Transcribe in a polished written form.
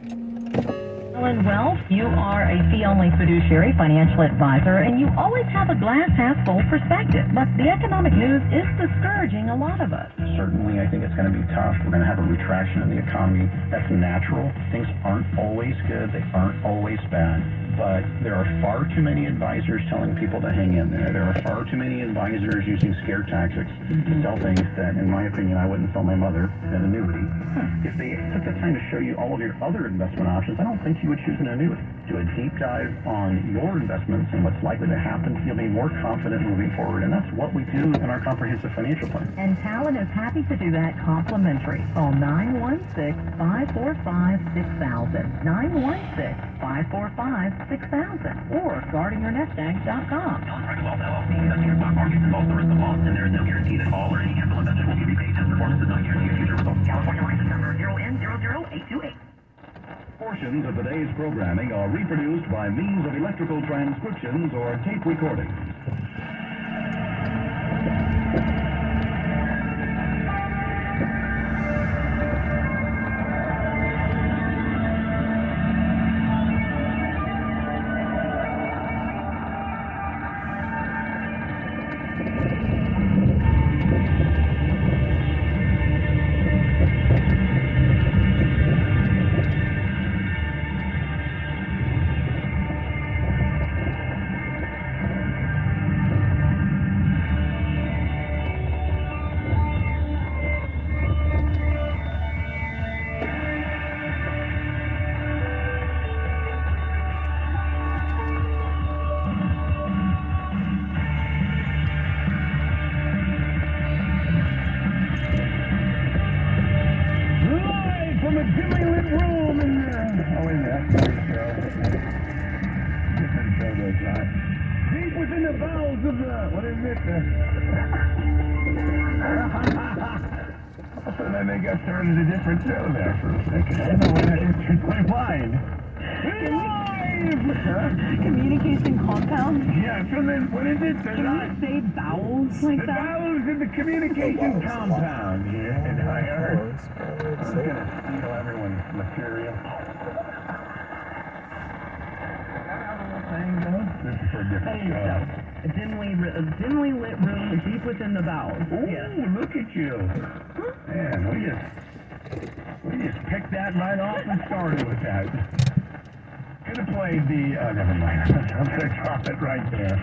Ellen Wealth, you are a fee-only fiduciary financial advisor, and you always have a glass-half-full perspective. But the economic news is discouraging a lot of us. Certainly, I think it's going to be tough. We're going to have a retraction in the economy. That's natural. Things aren't always good. They aren't always bad. But there are far too many advisors telling people to hang in there. There are far too many advisors using scare tactics to sell things that, in my opinion, I wouldn't sell my mother an annuity. If they took the time to show you all of your other investment options, I don't think you would choose an annuity. Do a deep dive on your investments and what's likely to happen. You'll be more confident moving forward, and that's what we do in our comprehensive financial plan. And Talon is happy to do that complimentary. Phone 916-545-6000, 916-545-6000, or guardingyournestegg.com. Talon Private Wealth LLC, investing in stock markets involves the risk of loss, and there is no guarantee that all or any capital invested will be repaid. Past performance does not guarantee future results. California license number 0N00828. Portions of today's programming are reproduced by means of electrical transcriptions or tape recordings. Deep within the bowels of the, what is it? So then they got started a different show there for a second. I don't know why that entered my mind. Live! Communication compounds? Yeah, so then, what is it? Can you say vowels like The that? bowels of the communication compound. Yeah, and I heard. I'm gonna steal everyone's material. This is for a different show. A dimly lit room deep within the bowels. Ooh, look at you. Man, we just picked that right off and started with that. Could have played the, never mind. I'm going to drop it right there.